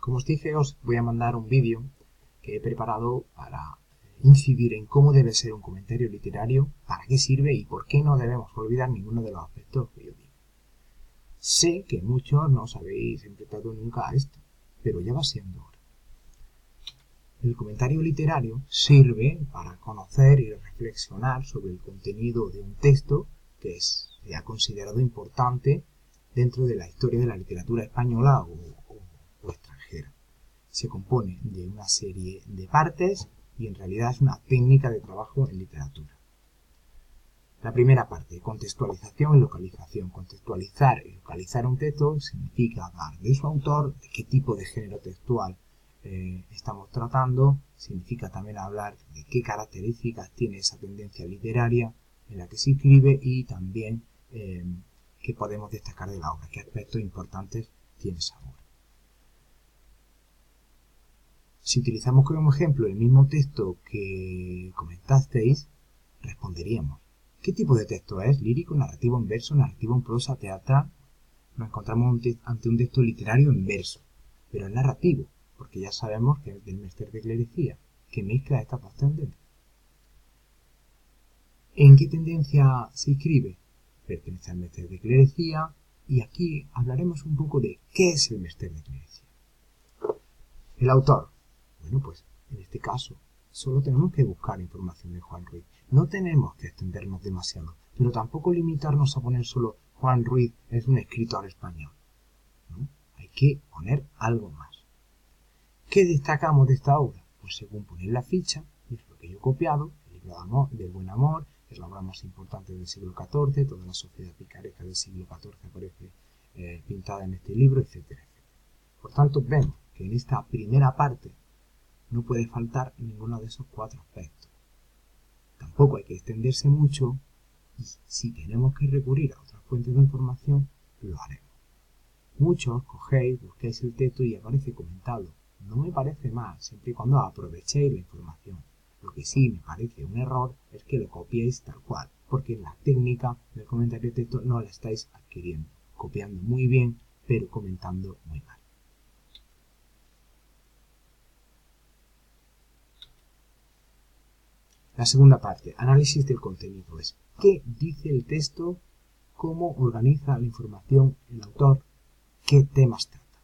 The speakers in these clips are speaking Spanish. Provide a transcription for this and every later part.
Como os dije, os voy a mandar un vídeo que he preparado para incidir en cómo debe ser un comentario literario, para qué sirve y por qué no debemos olvidar ninguno de los aspectos que yo digo. Sé que muchos no os habéis enfrentado nunca a esto, pero ya va siendo hora. El comentario literario sirve para conocer y reflexionar sobre el contenido de un texto que se ha considerado importante dentro de la historia de la literatura española o extranjera. Se compone de una serie de partes y en realidad es una técnica de trabajo en literatura. La primera parte, contextualización y localización. Contextualizar y localizar un texto significa hablar de su autor, de qué tipo de género textual estamos tratando, significa también hablar de qué características tiene esa tendencia literaria en la que se escribe y también qué podemos destacar de la obra, qué aspectos importantes tiene esa obra. Si utilizamos como ejemplo el mismo texto que comentasteis, responderíamos: ¿qué tipo de texto es? ¿Lírico, narrativo en verso, narrativo en prosa, teatral? Nos encontramos ante un texto literario en verso, pero es narrativo, porque ya sabemos que es del Mester de Clerecía, que mezcla estas dos tendencias. ¿En qué tendencia se inscribe? Pertenece al Mester de Clerecía, y aquí hablaremos un poco de qué es el Mester de Clerecía. El autor. Bueno, pues en este caso solo tenemos que buscar información de Juan Ruiz. No tenemos que extendernos demasiado, pero tampoco limitarnos a poner solo Juan Ruiz es un escritor español, ¿no? Hay que poner algo más. ¿Qué destacamos de esta obra? Pues según poner la ficha, y es lo que yo he copiado, el libro del Buen Amor, es la obra más importante del siglo XIV, toda la sociedad picaresca del siglo XIV aparece pintada en este libro, etcétera, etcétera. Por tanto, vemos que en esta primera parte no puede faltar ninguno de esos cuatro aspectos. Tampoco hay que extenderse mucho y si tenemos que recurrir a otras fuentes de información, lo haremos. Muchos cogéis, busquéis el texto y aparece comentado. No me parece mal, siempre y cuando aprovechéis la información. Lo que sí me parece un error es que lo copiéis tal cual, porque la técnica del comentario de texto no la estáis adquiriendo, copiando muy bien, pero comentando muy mal. La segunda parte, análisis del contenido, es qué dice el texto, cómo organiza la información el autor, qué temas trata.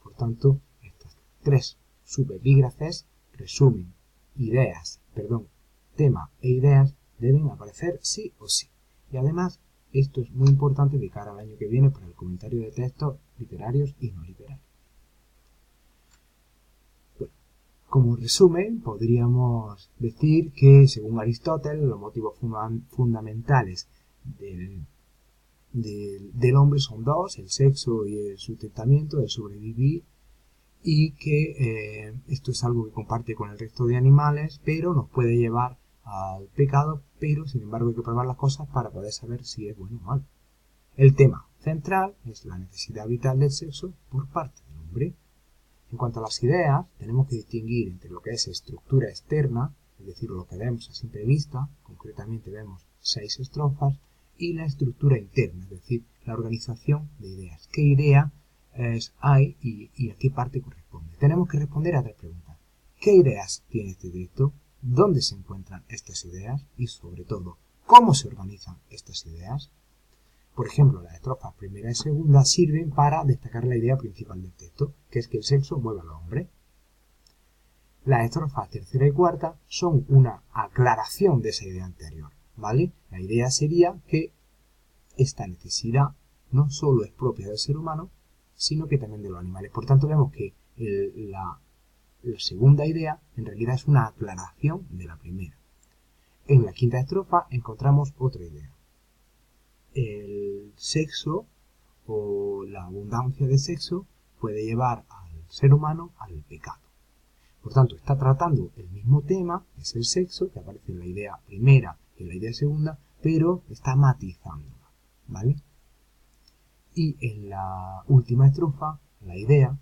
Por tanto, estas tres subepígrafes, resumen, tema e ideas, deben aparecer sí o sí. Y además, esto es muy importante de cara al año que viene para el comentario de textos literarios y no literarios. Como resumen, podríamos decir que, según Aristóteles, los motivos fundamentales del hombre son dos: el sexo y el sustentamiento, el sobrevivir, y que esto es algo que comparte con el resto de animales, pero nos puede llevar al pecado, pero sin embargo hay que probar las cosas para poder saber si es bueno o malo. El tema central es la necesidad vital del sexo por parte del hombre. En cuanto a las ideas, tenemos que distinguir entre lo que es estructura externa, es decir, lo que vemos a simple vista, concretamente vemos 6 estrofas, y la estructura interna, es decir, la organización de ideas. ¿Qué idea hay y a qué parte corresponde? Tenemos que responder a 3 preguntas. ¿Qué ideas tiene este texto? ¿Dónde se encuentran estas ideas? Y sobre todo, ¿cómo se organizan estas ideas? Por ejemplo, las estrofas primera y segunda sirven para destacar la idea principal del texto, que es que el sexo mueve al hombre. Las estrofas tercera y cuarta son una aclaración de esa idea anterior, ¿vale? La idea sería que esta necesidad no solo es propia del ser humano, sino que también de los animales. Por tanto, vemos que la segunda idea en realidad es una aclaración de la primera. En la quinta estrofa encontramos otra idea. El sexo o la abundancia de sexo puede llevar al ser humano al pecado. Por tanto, está tratando el mismo tema, que es el sexo, que aparece en la idea primera y en la idea segunda, pero está matizándola, ¿vale? Y en la última estrofa, la idea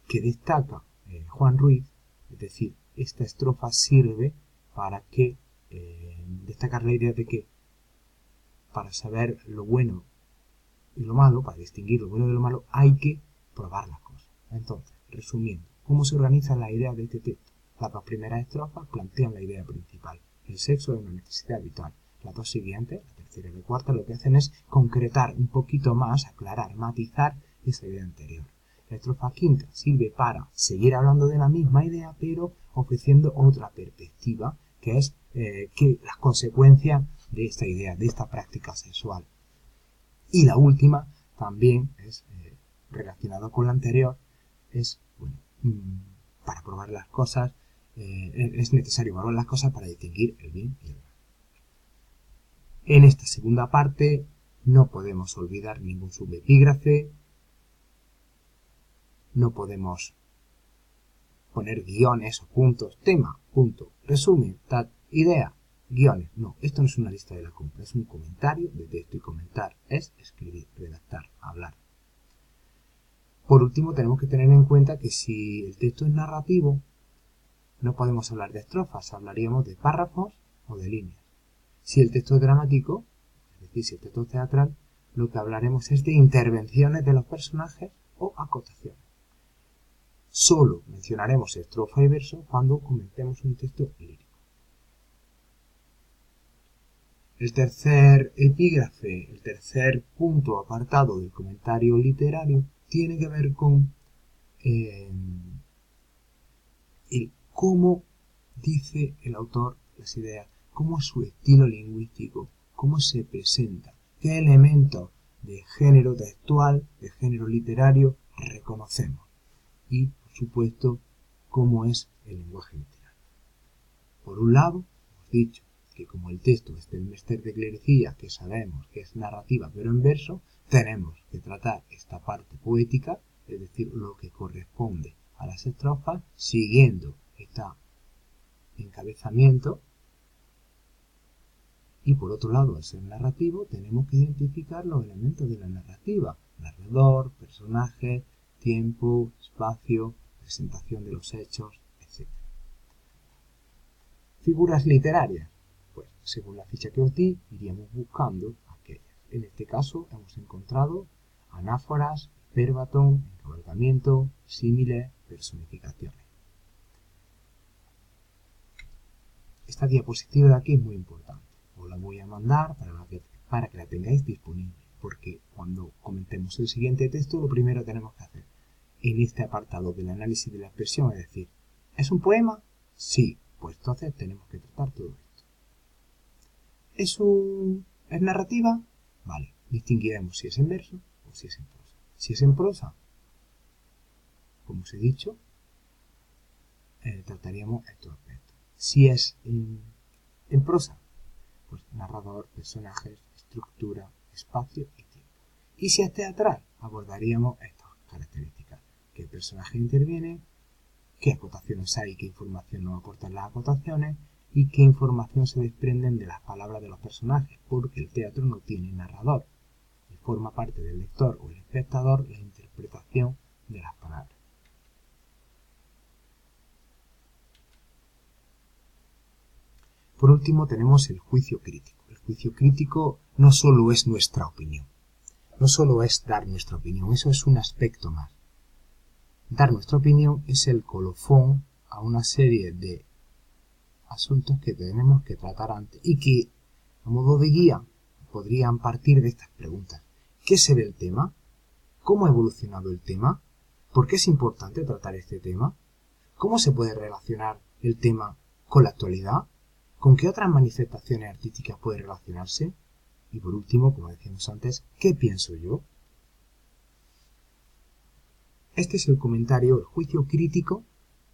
que destaca Juan Ruiz, es decir, esta estrofa sirve para que destacar la idea de que para saber lo bueno y lo malo, para distinguir lo bueno de lo malo, hay que probar las cosas. Entonces, Resumiendo, ¿cómo se organizan las ideas de este texto? Las dos primeras estrofas plantean la idea principal. El sexo es una necesidad vital. Las dos siguientes, la tercera y la cuarta, lo que hacen es concretar un poquito más, aclarar, matizar esa idea anterior. La estrofa quinta sirve para seguir hablando de la misma idea, pero ofreciendo otra perspectiva, que es que las consecuencias de esta idea, de esta práctica sexual. Y la última también es relacionada con la anterior, es, bueno, para probar las cosas, es necesario probar las cosas para distinguir el bien y el mal. En esta segunda parte no podemos olvidar ningún subepígrafe, no podemos poner guiones o puntos, tema, punto, resumen, tal, idea, guiones. No, esto no es una lista de la compra, es un comentario de texto, y comentar es escribir, redactar, hablar. Por último, tenemos que tener en cuenta que si el texto es narrativo, no podemos hablar de estrofas, hablaríamos de párrafos o de líneas. Si el texto es dramático, es decir, si el texto es teatral, lo que hablaremos es de intervenciones de los personajes o acotaciones. Solo mencionaremos estrofa y verso cuando comentemos un texto lírico. El tercer epígrafe, el tercer punto apartado del comentario literario, tiene que ver con cómo dice el autor las ideas, cómo es su estilo lingüístico, cómo se presenta, qué elementos de género textual, de género literario reconocemos y, por supuesto, cómo es el lenguaje literario. Por un lado, hemos dicho que como el texto es del Mester de Clerecía, que sabemos que es narrativa pero en verso, tenemos que tratar esta parte poética, es decir, lo que corresponde a las estrofas, siguiendo este encabezamiento. Y por otro lado, al ser narrativo, tenemos que identificar los elementos de la narrativa: narrador, personaje, tiempo, espacio, presentación de los hechos, etc. Figuras literarias. Pues, según la ficha que os di, iríamos buscando aquellas. En este caso, hemos encontrado anáforas, hiperbatón, encabalgamiento, símiles, personificaciones. Esta diapositiva de aquí es muy importante. Os la voy a mandar para que la tengáis disponible, porque cuando comentemos el siguiente texto, lo primero que tenemos que hacer en este apartado del análisis de la expresión es decir, ¿es un poema? Sí, pues entonces tenemos que tratar todo esto. ¿Es narrativa? Vale, distinguiremos si es en verso o si es en prosa. Si es en prosa, como os he dicho, trataríamos estos aspectos. Si es en prosa, pues narrador, personajes, estructura, espacio y tiempo. Y si es teatral, abordaríamos estas características: qué personaje interviene, qué acotaciones hay, qué información nos aportan las acotaciones y qué información se desprenden de las palabras de los personajes, porque el teatro no tiene narrador y forma parte del lector o el espectador la interpretación de las palabras. Por último, tenemos el juicio crítico. El juicio crítico no solo es nuestra opinión, no solo es dar nuestra opinión, eso es un aspecto más. Dar nuestra opinión es el colofón a una serie de asuntos que tenemos que tratar antes y que, a modo de guía, podrían partir de estas preguntas. ¿Qué se ve el tema? ¿Cómo ha evolucionado el tema? ¿Por qué es importante tratar este tema? ¿Cómo se puede relacionar el tema con la actualidad? ¿Con qué otras manifestaciones artísticas puede relacionarse? Y por último, como decíamos antes, ¿qué pienso yo? Este es el comentario, el juicio crítico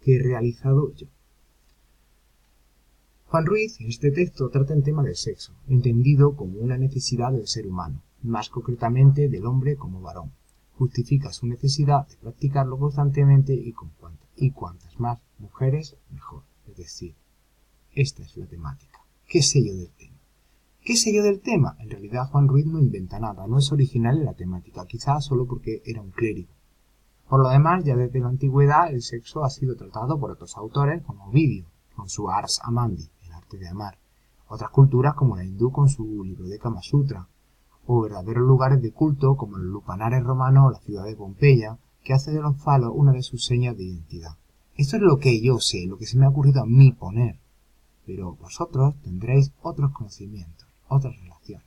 que he realizado yo. Juan Ruiz, en este texto, trata el tema del sexo, entendido como una necesidad del ser humano, más concretamente del hombre como varón. Justifica su necesidad de practicarlo constantemente y cuantas más mujeres, mejor. Es decir, esta es la temática. ¿Qué sé yo del tema? ¿Qué sé yo del tema? En realidad Juan Ruiz no inventa nada, no es original en la temática, quizás solo porque era un clérigo. Por lo demás, ya desde la antigüedad el sexo ha sido tratado por otros autores como Ovidio, con su Ars Amandi, el arte de amar, otras culturas como la hindú con su libro de Kama Sutra, o verdaderos lugares de culto como los lupanares romanos o la ciudad de Pompeya, que hace de los falos una de sus señas de identidad. Esto es lo que yo sé, lo que se me ha ocurrido a mí poner, pero vosotros tendréis otros conocimientos, otras relaciones.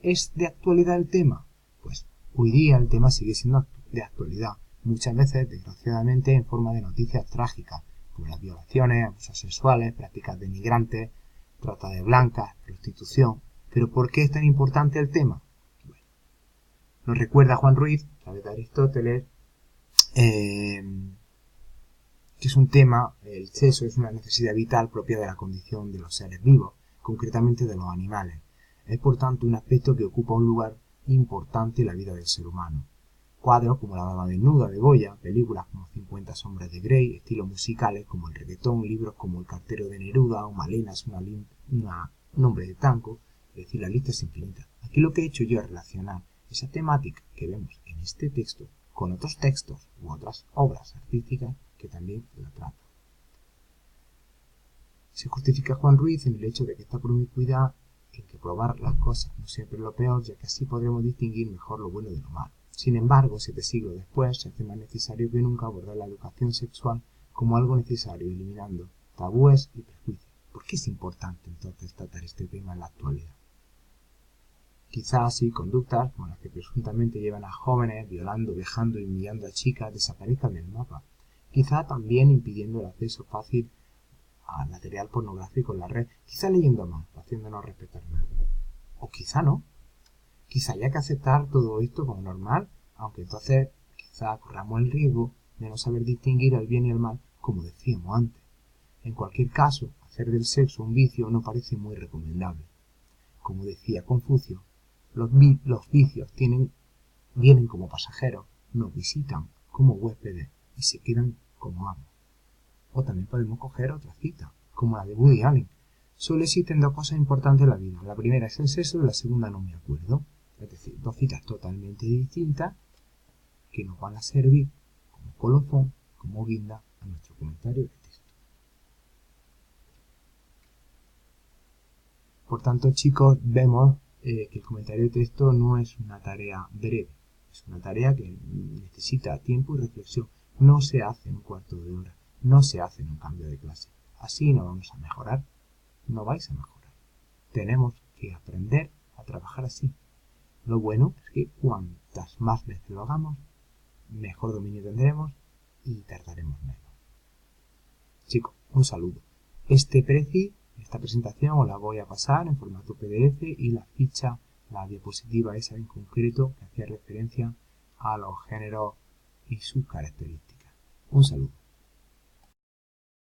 ¿Es de actualidad el tema? Pues hoy día el tema sigue siendo de actualidad, muchas veces, desgraciadamente, en forma de noticias trágicas, como las violaciones, abusos sexuales, prácticas denigrantes, trata de blancas, prostitución. ¿Pero por qué es tan importante el tema? Bueno, nos recuerda Juan Ruiz, a través de Aristóteles, que es un tema, el sexo es una necesidad vital propia de la condición de los seres vivos, concretamente de los animales. Es por tanto un aspecto que ocupa un lugar importante en la vida del ser humano. Cuadros como La dama desnuda de Goya, películas como 50 sombras de Grey, estilos musicales como el reggaetón, libros como El cartero de Neruda o Malena es un hombre de tango, es decir, la lista es infinita. Aquí lo que he hecho yo es relacionar esa temática que vemos en este texto con otros textos u otras obras artísticas que también la tratan. Se justifica Juan Ruiz en el hecho de que esta promiscuidad, en que probar las cosas no siempre es lo peor, ya que así podremos distinguir mejor lo bueno de lo malo. Sin embargo, 7 siglos después, se hace más necesario que nunca abordar la educación sexual como algo necesario, eliminando tabúes y prejuicios. ¿Por qué es importante entonces tratar este tema en la actualidad? Quizás así conductas como las que presuntamente llevan a jóvenes violando, vejando y humillando a chicas desaparezcan del mapa. Quizá también impidiendo el acceso fácil al material pornográfico en la red, quizá leyendo más, haciéndonos respetar más. O quizá no. Quizá haya que aceptar todo esto como normal, aunque entonces quizá corramos el riesgo de no saber distinguir el bien y el mal, como decíamos antes. En cualquier caso, hacer del sexo un vicio no parece muy recomendable. Como decía Confucio, los vicios vienen como pasajeros, nos visitan como huéspedes y se quedan como amos. O también podemos coger otra cita, como la de Woody Allen. Solo existen 2 cosas importantes en la vida. La primera es el sexo y la segunda no me acuerdo. Es decir, 2 citas totalmente distintas que nos van a servir como colofón, como guinda a nuestro comentario de texto. Por tanto, chicos, vemos que el comentario de texto no es una tarea breve. Es una tarea que necesita tiempo y reflexión. No se hace en un cuarto de hora. No se hace en un cambio de clase. Así no vamos a mejorar. No vais a mejorar. Tenemos que aprender a trabajar así. Lo bueno es que cuantas más veces lo hagamos, mejor dominio tendremos y tardaremos menos. Chicos, un saludo. Esta presentación os la voy a pasar en formato PDF y la ficha, la diapositiva esa en concreto que hacía referencia a los géneros y sus características. Un saludo.